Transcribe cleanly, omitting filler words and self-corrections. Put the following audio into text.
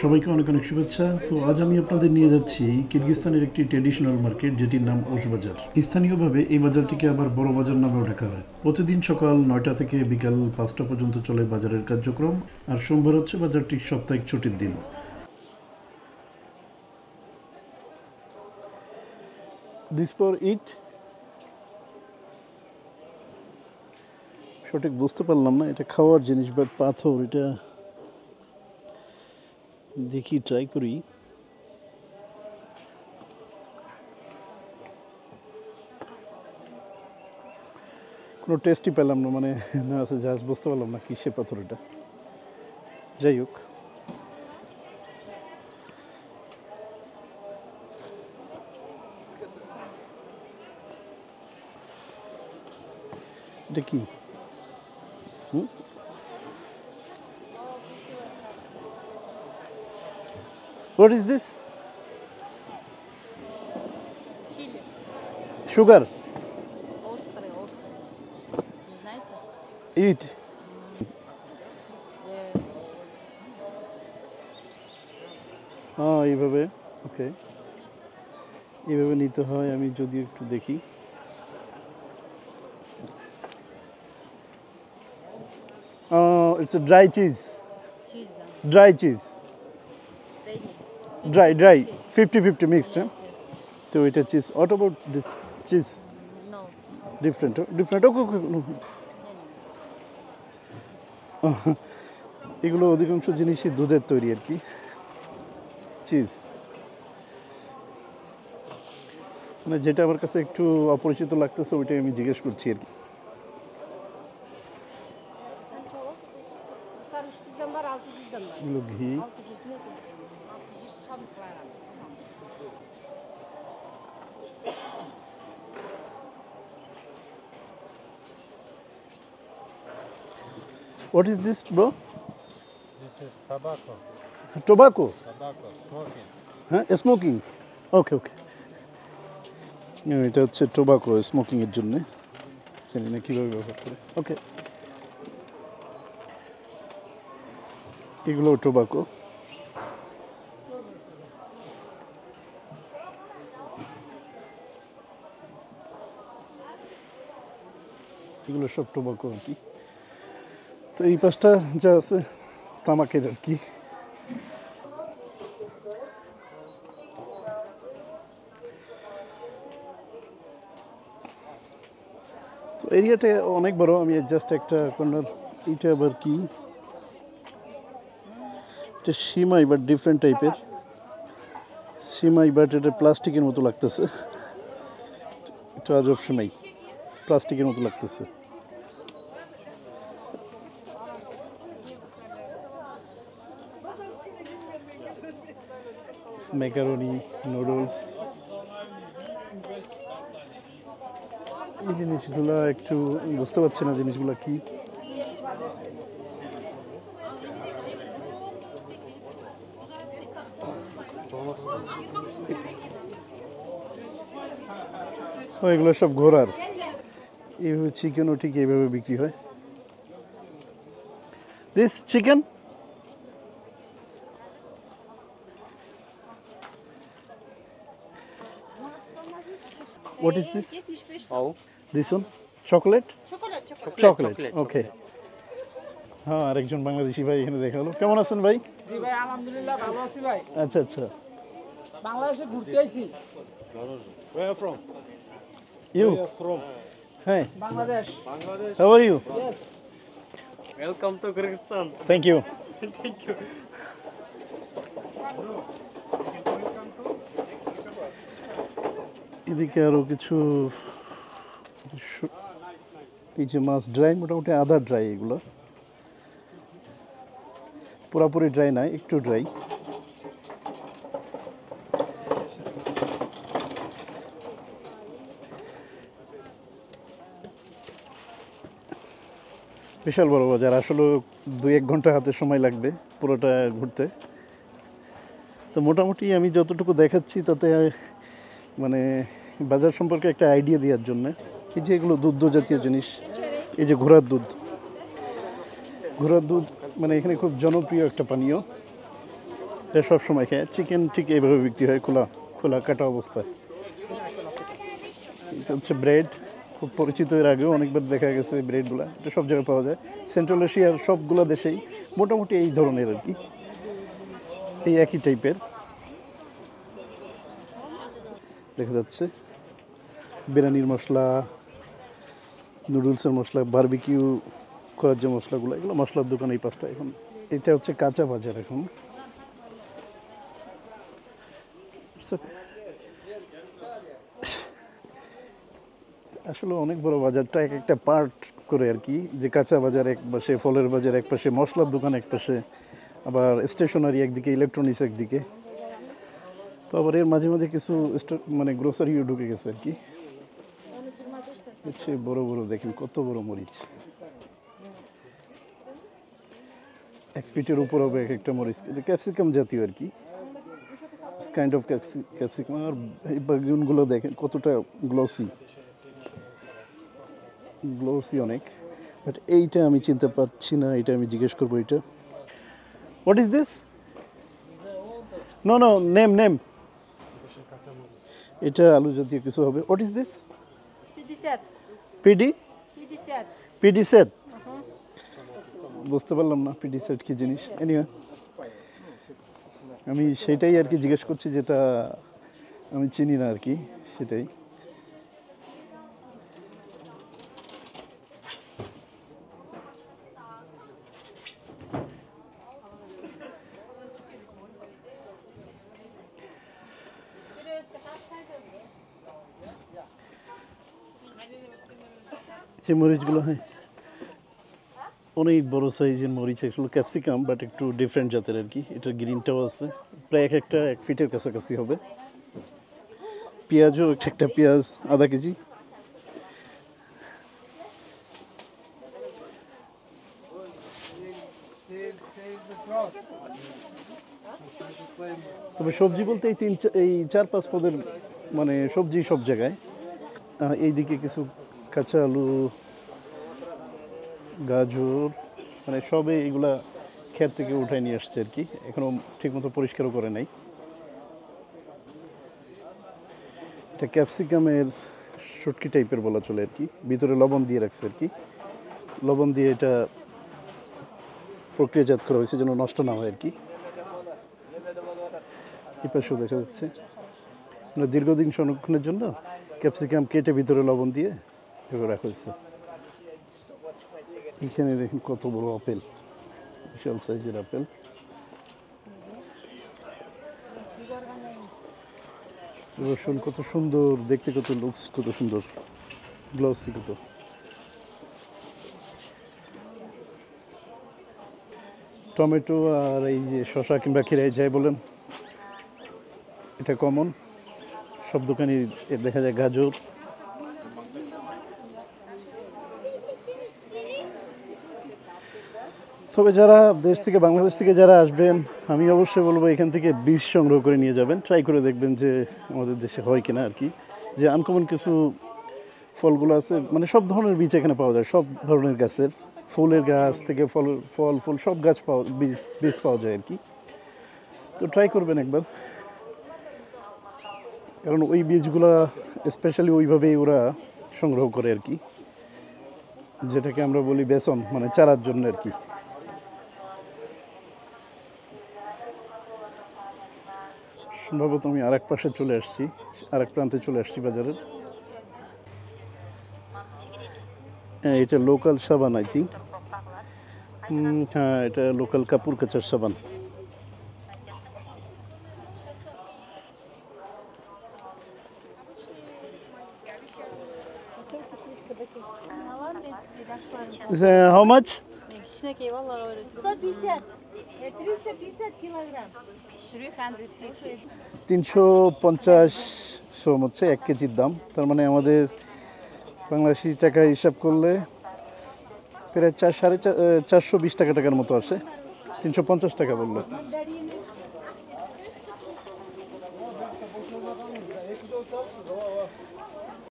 সবাইকে অনেক অনেক শুভেচ্ছা। তো আজ আমি আপনাদের নিয়ে যাচ্ছি কিরগিজস্তানের একটি ট্রেডিশনাল মার্কেট, যেটির নাম ওশ বাজার। স্থানীয়ভাবে এই বাজারটিকে আবার বড় বাজার নামেও ডাকা হয়। প্রতিদিন সকাল 9টা থেকে বিকাল 5টা পর্যন্ত চলে বাজারের কার্যক্রম, আর সোমবার হচ্ছে বাজারটি সাপ্তাহিক ছুটির দিন। দিস ফর ইট, সঠিক বুঝতে পারলাম না, এটা খাওয়ার জিনিস বাট পাথর, এটা দেখি ট্রাই করি। কোনো টেস্টই পেলাম না, মানে না আছে জাস্ট বুঝতে পারলাম না কিসের পাথর এটা। যাই হোক, এটা কি? What is this? Чили. Sugar. Острый, острый. Не знаете? Eat. এইভাবে ওকে, এইভাবে নিতে হয়। আমি যদি একটু দেখি, it's a dry cheese, Cheese, да. Dry cheese, Средний. Dry 50-50 mixed. Yes, yes. তো এটা cheese. What about this cheese? No. Different okay. Не, এগুলো অধিকাংশ জিনিসই দুধের তৈরি আর কি, চিজ। মানে যেটা আমার কাছে একটু অপরিচিত লাগতেছে ওইটাই আমি জিজ্ঞেস করছি আর কি। Karıştıracağım var 600'den var. এগুলো ঘি। 600 ne koyacağım? 600 sabit var abi. What is this bro? This is tobacco. Tobacco? Tobacco, smoking. হ্যাঁ, স্মোকিং। ওকে। এটা হচ্ছে টোবাকো, স্মোকিংয়ের জন্যে। জানি না কীভাবে ব্যবহার করে। ওকে, এগুলো টোবাকো। এগুলো সব টোবাকো আর কি। তো এই পাশটা যা আছে তামাকের আর কি। তো এরিয়াটা অনেক বড়। আমি জাস্ট একটা কর্নার। এটা আবার কি? এটা সিমাই, বাট ডিফারেন্ট টাইপের সিমাই, বাট এটা প্লাস্টিকের মতো লাগতেছে। এটা আজব সিমাই, প্লাস্টিকের মতো লাগতেছে। ম্যাকারনি, নুডলস, এই জিনিসগুলো একটু বুঝতে পারছি না জিনিসগুলো কি। এগুলো সব ঘোড়ার। এইভাবে চিকেনও ঠিক এইভাবে বিক্রি হয়। This chicken, what is this? Oh. This one? Chocolate? Chocolate, okay. হ্যাঁ, আরেকজন বাংলাদেশি ভাই এখানে দেখা হলো। কেমন আছেন ভাই? জি ভাই, আলহামদুলিল্লাহ ভালো আছি ভাই। আচ্ছা। বাংলাদেশে ঘুরতে আইছি। Where from? ইউ? From. হ্যাঁ, Bangladesh. How are you? Yes. Welcome to Kyrgyzstan. Thank you. এদিকে আরও কিছু, এই যে মাছ ড্রাই, মোটামুটি আধা ড্রাই। এগুলো পুরাপুরি ড্রাই নয়, একটু ড্রাই। বিশাল বড় বাজার, আসলে 2-1 ঘন্টা হাতে সময় লাগবে পুরোটা ঘুরতে। তো মোটামুটি আমি যতটুকু দেখাচ্ছি তাতে মানে বাজার সম্পর্কে একটা আইডিয়া দেওয়ার জন্য। এই যে এগুলো দুধ জাতীয় জিনিস, এই যে ঘোড়ার দুধ, ঘোড়ার দুধ মানে এখানে খুব জনপ্রিয় একটা পানীয়। এটা সবসময় খায়। চিকেন ঠিক এইভাবে বিক্রি হয়, খোলা খোলা কাটা অবস্থায়। এটা হচ্ছে ব্রেড, খুব পরিচিত, এর আগেও অনেকবার দেখা গেছে ব্রেডগুলো। এটা সব জায়গায় পাওয়া যায়, সেন্ট্রাল এশিয়ার সবগুলো দেশেই মোটামুটি এই ধরনের আর কি, এই একই টাইপের দেখা যাচ্ছে। বিরিয়ানির মশলা, নুডলসের মশলা, বারবিকিউ করার যে মশলাগুলো, এগুলো মশলার দোকান এই পাশটা। এখন এটা হচ্ছে কাঁচা বাজার। এখন আসলে অনেক বড় বাজারটা, এক একটা পার্ট করে আর কি, যে কাঁচা বাজার এক পাশে, ফলের বাজার এক পাশে, মশলার দোকান এক পাশে, আবার স্টেশনারি একদিকে, ইলেকট্রনিক্স একদিকে। তো আবার এর মাঝে মাঝে কিছু মানে গ্রোসারিও ঢুকে গেছে আর কি। হচ্ছে বড় বড়, দেখেন কত বড় মরিচ, 1 ফিটের উপর হবে এক একটা মরিচ। এটা ক্যাপসিকাম জাতীয় আর কি, কাইন্ড অফ ক্যাপসিকাম। আর এই বেগুনগুলো দেখেন কতটা গ্লসি গ্লসি অনেক। বাট এইটা আমি চিনতে পারছি না, এটা আমি জিজ্ঞেস করবো। এটা what is this? No no, name name. এটা আলু জাতীয় কিছু হবে। What is this? 57. PD 57. PD set? বুঝতে পারলাম না পিডি সেট কি জিনিস। এনিওয়ে, আমি সেটাই আর কি জিজ্ঞেস করছি, যেটা আমি চিনি না আর কি, সেটাই। যে মরিচগুলো, হ্যাঁ অনেক বড় সাইজের মরিচ, আসলে ক্যাপসিকাম বাট একটু ডিফারেন্ট জাতের আর কি। এটার গ্রিনটাও আছে, প্রায় এক একটা 1 ফিটের কাছাকাছি হবে। পেঁয়াজও একটা পেঁয়াজ আধা কেজি। তবে সবজি বলতে এই 4-5 পদের মানে সবজি সব জায়গায়। এইদিকে কিছু কাঁচা আলু, গাজর, মানে সবে এগুলা ক্ষেত থেকে উঠায় নিয়ে আসছে আর কি, এখনো ঠিকমতো পরিষ্কারও করে নাই। এটা ক্যাপসিকামের শুটকি টাইপের বলা চলে আর কি, ভিতরে লবণ দিয়ে রাখছে আর কি। লবণ দিয়ে এটা প্রক্রিয়াজাত করা হয়েছে যেন নষ্ট না হয় আর কি। এই পাশেও দেখা যাচ্ছে, মানে দীর্ঘদিন সংরক্ষণের জন্য ক্যাপসিকাম কেটে ভিতরে লবণ দিয়ে এভাবে রাখা হয়েছে। এখানে দেখুন কত বড় আপেল, বিশাল সাইজের আপেল। রসুন কত সুন্দর দেখতে, কত লুকস, কত সুন্দর গ্লসি, কত। টমেটো আর এই যে শসা কিংবা খিরাই যাই বলেন, এটা কমন সব দোকানে দেখা যায়। গাজর, তবে যারা দেশ থেকে, বাংলাদেশ থেকে যারা আসবেন, আমি অবশ্যই বলবো এখান থেকে বীজ সংগ্রহ করে নিয়ে যাবেন, ট্রাই করে দেখবেন যে আমাদের দেশে হয় কিনা আর কি। যে আনকমন কিছু ফলগুলো আছে, মানে সব ধরনের বীজ এখানে পাওয়া যায়, সব ধরনের গাছের, ফুলের গাছ থেকে ফল ফুল সব গাছ বীজ পাওয়া যায় আর কি। তো ট্রাই করবেন একবার, কারণ ওই বীজগুলা স্পেশালি ওইভাবেই ওরা সংগ্রহ করে আর কি, যেটাকে আমরা বলি বেসন, মানে চারার জন্য আর কি। সম্ভবত আমি আরেক পাশে চলে আসছি, আরেক প্রান্তে চলে আসছি বাজারের। হ্যাঁ, এটা লোকাল সাবান আই থিঙ্ক। হ্যাঁ, এটা লোকাল কাপড় কাচার সাবান। How much? Кичинекей балалар өйрөтүп. 150. 350 килограмм. 350. 350 শ্রম হচ্ছে 1 কেজির দাম। তার মানে আমাদের বাংলাদেশি টাকা হিসাব করলে প্রায় 420 টাকার মতো আসে। 350 টাকা বললো।